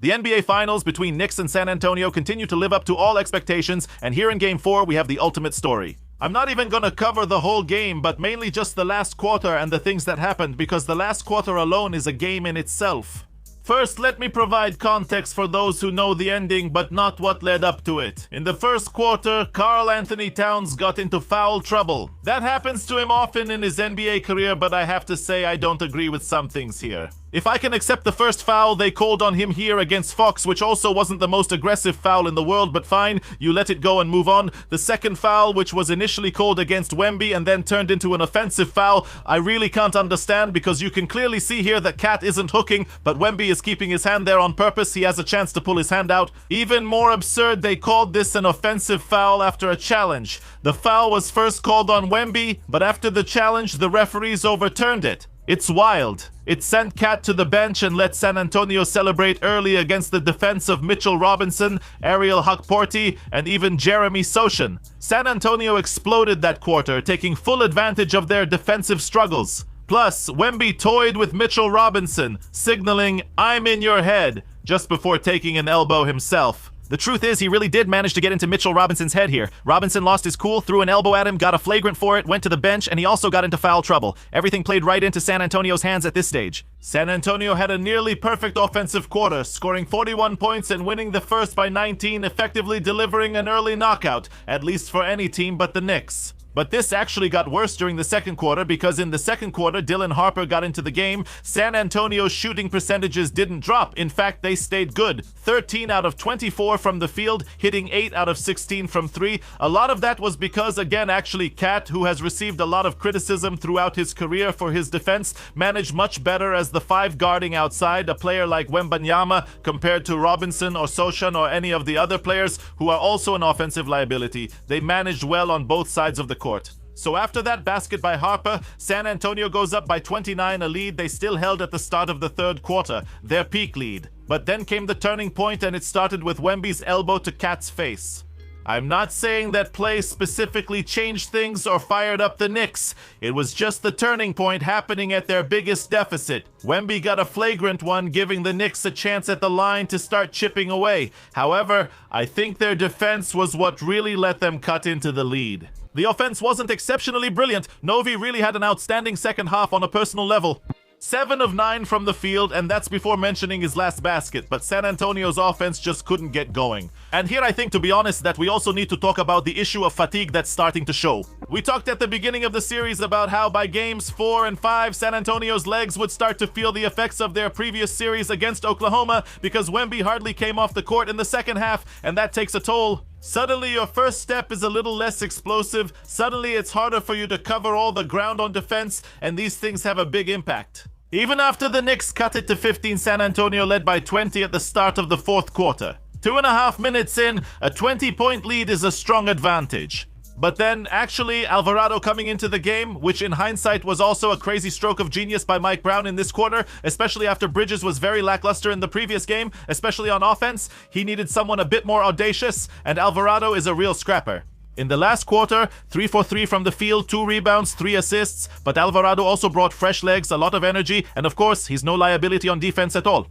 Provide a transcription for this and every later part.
The NBA Finals between Knicks and San Antonio continue to live up to all expectations, and here in Game 4 we have the ultimate story. I'm not even gonna cover the whole game, but mainly just the last quarter and the things that happened, because the last quarter alone is a game in itself. First, let me provide context for those who know the ending but not what led up to it. In the first quarter, Karl-Anthony Towns got into foul trouble. That happens to him often in his NBA career, but I have to say I don't agree with some things here. If I can accept the first foul they called on him here against Fox, which also wasn't the most aggressive foul in the world, but fine, you let it go and move on. The second foul, which was initially called against Wemby and then turned into an offensive foul, I really can't understand, because you can clearly see here that Cat isn't hooking, but Wemby is keeping his hand there on purpose. He has a chance to pull his hand out. Even more absurd, they called this an offensive foul after a challenge. The foul was first called on Wemby, but after the challenge, the referees overturned it. It's wild. It sent Cat to the bench and let San Antonio celebrate early against the defense of Mitchell Robinson, Ariel Hukporti, and even Jeremy Sochan. San Antonio exploded that quarter, taking full advantage of their defensive struggles. Plus, Wemby toyed with Mitchell Robinson, signaling, "I'm in your head," just before taking an elbow himself. The truth is, he really did manage to get into Mitchell Robinson's head here. Robinson lost his cool, threw an elbow at him, got a flagrant for it, went to the bench, and he also got into foul trouble. Everything played right into San Antonio's hands at this stage. San Antonio had a nearly perfect offensive quarter, scoring 41 points and winning the first by 19, effectively delivering an early knockout, at least for any team but the Knicks. But this actually got worse during the second quarter, because in the second quarter, Dylan Harper got into the game. San Antonio's shooting percentages didn't drop. In fact, they stayed good. 13 out of 24 from the field, hitting 8 out of 16 from 3. A lot of that was because, again, actually, Cat, who has received a lot of criticism throughout his career for his defense, managed much better as the 5 guarding outside, a player like Wembanyama compared to Robinson or Sochan or any of the other players who are also an offensive liability. They managed well on both sides of the court. So after that basket by Harper, San Antonio goes up by 29, a lead they still held at the start of the third quarter, their peak lead. But then came the turning point, and it started with Wemby's elbow to Cat's face. I'm not saying that play specifically changed things or fired up the Knicks. It was just the turning point happening at their biggest deficit. Wemby got a flagrant one, giving the Knicks a chance at the line to start chipping away. However, I think their defense was what really let them cut into the lead. The offense wasn't exceptionally brilliant. Novi really had an outstanding second half on a personal level. 7 of 9 from the field, and that's before mentioning his last basket, but San Antonio's offense just couldn't get going. And here I think, to be honest, that we also need to talk about the issue of fatigue that's starting to show. We talked at the beginning of the series about how by games 4 and 5, San Antonio's legs would start to feel the effects of their previous series against Oklahoma, because Wemby hardly came off the court in the second half, and that takes a toll. Suddenly your first step is a little less explosive, suddenly it's harder for you to cover all the ground on defense, and these things have a big impact. Even after the Knicks cut it to 15, San Antonio led by 20 at the start of the fourth quarter. 2.5 minutes in, a 20-point lead is a strong advantage. But then, actually, Alvarado coming into the game, which in hindsight was also a crazy stroke of genius by Mike Brown in this quarter, especially after Bridges was very lackluster in the previous game, especially on offense. He needed someone a bit more audacious, and Alvarado is a real scrapper. In the last quarter, 3 for 3 from the field, 2 rebounds, 3 assists, but Alvarado also brought fresh legs, a lot of energy, and of course, he's no liability on defense at all.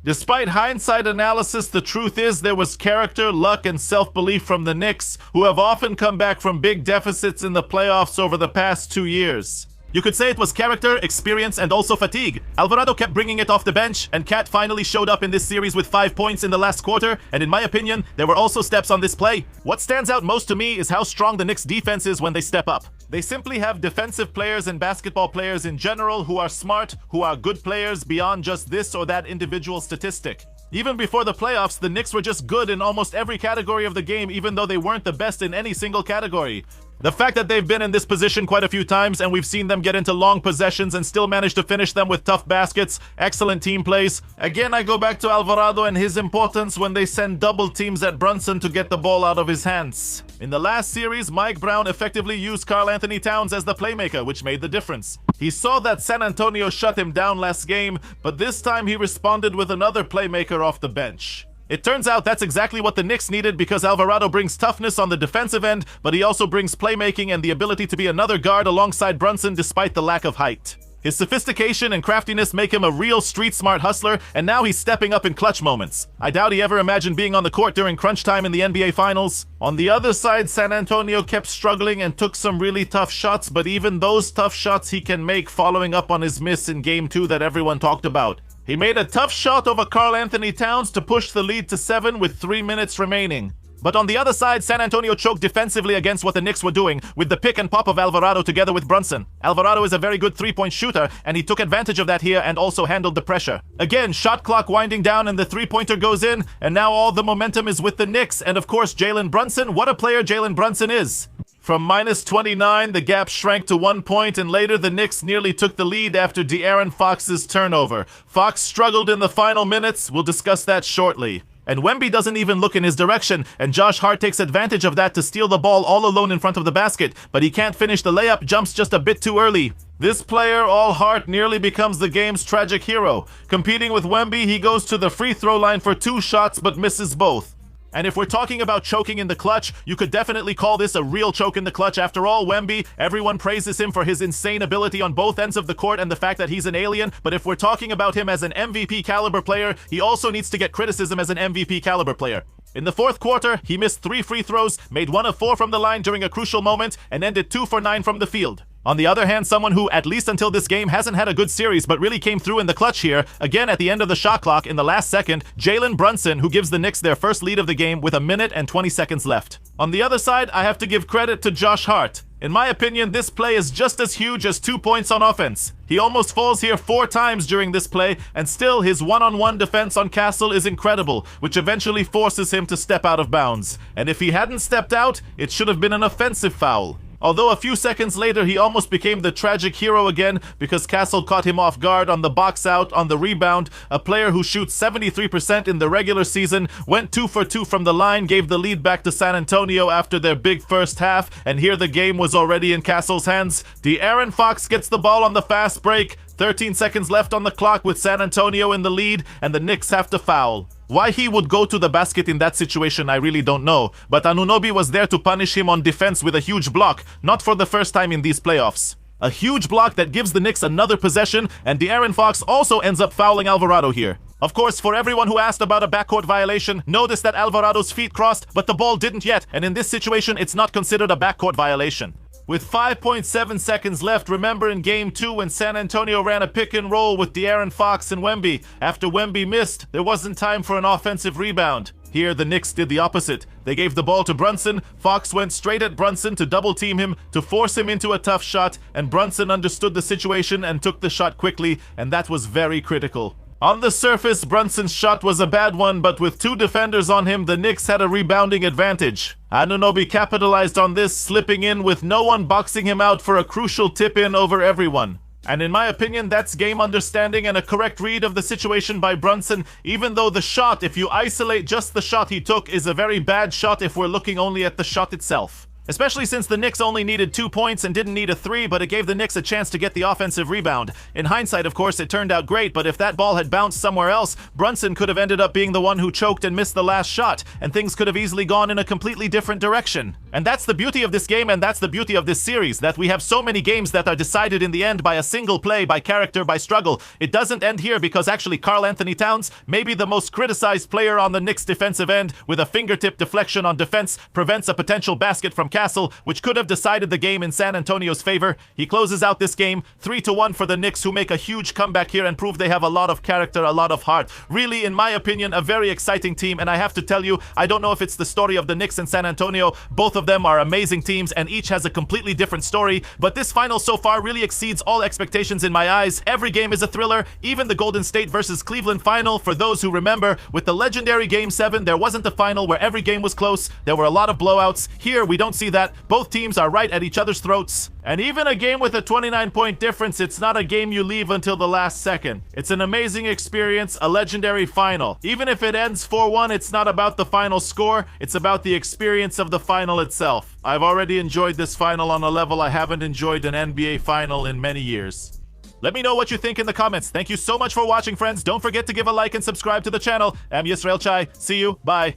Despite hindsight analysis, the truth is there was character, luck, and self-belief from the Knicks, who have often come back from big deficits in the playoffs over the past 2 years. You could say it was character, experience, and also fatigue. Alvarado kept bringing it off the bench, and Cat finally showed up in this series with 5 points in the last quarter, and in my opinion, there were also steps on this play. What stands out most to me is how strong the Knicks' defense is when they step up. They simply have defensive players and basketball players in general who are smart, who are good players beyond just this or that individual statistic. Even before the playoffs, the Knicks were just good in almost every category of the game, even though they weren't the best in any single category. The fact that they've been in this position quite a few times, and we've seen them get into long possessions and still manage to finish them with tough baskets, excellent team plays. Again, I go back to Alvarado and his importance when they send double teams at Brunson to get the ball out of his hands. In the last series, Mike Brown effectively used Karl-Anthony Towns as the playmaker, which made the difference. He saw that San Antonio shut him down last game, but this time he responded with another playmaker off the bench. It turns out that's exactly what the Knicks needed, because Alvarado brings toughness on the defensive end, but he also brings playmaking and the ability to be another guard alongside Brunson despite the lack of height. His sophistication and craftiness make him a real street-smart hustler, and now he's stepping up in clutch moments. I doubt he ever imagined being on the court during crunch time in the NBA Finals. On the other side, San Antonio kept struggling and took some really tough shots, but even those tough shots he can make, following up on his miss in Game 2 that everyone talked about. He made a tough shot over Karl-Anthony Towns to push the lead to 7 with 3 minutes remaining. But on the other side, San Antonio choked defensively against what the Knicks were doing with the pick and pop of Alvarado together with Brunson. Alvarado is a very good three-point shooter, and he took advantage of that here and also handled the pressure. Again, shot clock winding down and the three-pointer goes in, and now all the momentum is with the Knicks. And of course, Jalen Brunson, what a player Jalen Brunson is. From -29, the gap shrank to 1 point, and later the Knicks nearly took the lead after De'Aaron Fox's turnover. Fox struggled in the final minutes. We'll discuss that shortly. And Wemby doesn't even look in his direction, and Josh Hart takes advantage of that to steal the ball all alone in front of the basket, but he can't finish the layup, jumps just a bit too early. This player, all Hart, nearly becomes the game's tragic hero. Competing with Wemby, he goes to the free throw line for 2 shots but misses both. And if we're talking about choking in the clutch, you could definitely call this a real choke in the clutch. After all, Wemby, everyone praises him for his insane ability on both ends of the court and the fact that he's an alien. But if we're talking about him as an MVP caliber player, he also needs to get criticism as an MVP caliber player. In the fourth quarter, he missed 3 free throws, made 1 of 4 from the line during a crucial moment, and ended 2 for 9 from the field. On the other hand, someone who, at least until this game, hasn't had a good series but really came through in the clutch here, again at the end of the shot clock in the last second, Jalen Brunson, who gives the Knicks their first lead of the game with 1 minute and 20 seconds left. On the other side, I have to give credit to Josh Hart. In my opinion, this play is just as huge as 2 points on offense. He almost falls here 4 times during this play, and still his one-on-one defense on Castle is incredible, which eventually forces him to step out of bounds. And if he hadn't stepped out, it should have been an offensive foul. Although a few seconds later he almost became the tragic hero again because Castle caught him off guard on the box out on the rebound. A player who shoots 73% in the regular season went 2 for 2 from the line, gave the lead back to San Antonio after their big first half, and here the game was already in Castle's hands. De'Aaron Fox gets the ball on the fast break. 13 seconds left on the clock with San Antonio in the lead, and the Knicks have to foul. Why he would go to the basket in that situation, I really don't know, but Anunoby was there to punish him on defense with a huge block, not for the first time in these playoffs. A huge block that gives the Knicks another possession, and De'Aaron Fox also ends up fouling Alvarado here. Of course, for everyone who asked about a backcourt violation, notice that Alvarado's feet crossed, but the ball didn't yet, and in this situation, it's not considered a backcourt violation. With 5.7 seconds left, remember in Game 2 when San Antonio ran a pick and roll with De'Aaron Fox and Wemby. After Wemby missed, there wasn't time for an offensive rebound. Here, the Knicks did the opposite. They gave the ball to Brunson. Fox went straight at Brunson to double team him, to force him into a tough shot, and Brunson understood the situation and took the shot quickly, and that was very critical. On the surface, Brunson's shot was a bad one, but with 2 defenders on him, the Knicks had a rebounding advantage. Anunoby capitalized on this, slipping in with no one boxing him out for a crucial tip-in over everyone. And in my opinion, that's game understanding and a correct read of the situation by Brunson, even though the shot, if you isolate just the shot he took, is a very bad shot if we're looking only at the shot itself. Especially since the Knicks only needed 2 points and didn't need a 3, but it gave the Knicks a chance to get the offensive rebound. In hindsight, of course, it turned out great, but if that ball had bounced somewhere else, Brunson could have ended up being the one who choked and missed the last shot, and things could have easily gone in a completely different direction. And that's the beauty of this game, and that's the beauty of this series, that we have so many games that are decided in the end by a single play, by character, by struggle. It doesn't end here because actually Karl-Anthony Towns, maybe the most criticized player on the Knicks defensive end, with a fingertip deflection on defense, prevents a potential basket from Castle, which could have decided the game in San Antonio's favor. He closes out this game 3-1 for the Knicks, who make a huge comeback here and prove they have a lot of character, a lot of heart. Really, in my opinion, a very exciting team, and I have to tell you, I don't know if it's the story of the Knicks and San Antonio. Both of them are amazing teams, and each has a completely different story, but this final so far really exceeds all expectations in my eyes. Every game is a thriller, even the Golden State versus Cleveland final. For those who remember, with the legendary Game 7, there wasn't a final where every game was close. There were a lot of blowouts. Here, we don't see that. Both teams are right at each other's throats. And even a game with a 29-point difference, it's not a game you leave until the last second. It's an amazing experience, a legendary final. Even if it ends 4-1, it's not about the final score, it's about the experience of the final itself. I've already enjoyed this final on a level I haven't enjoyed an NBA final in many years. Let me know what you think in the comments. Thank you so much for watching, friends. Don't forget to give a like and subscribe to the channel. I'm Yisrael Chai. See you. Bye.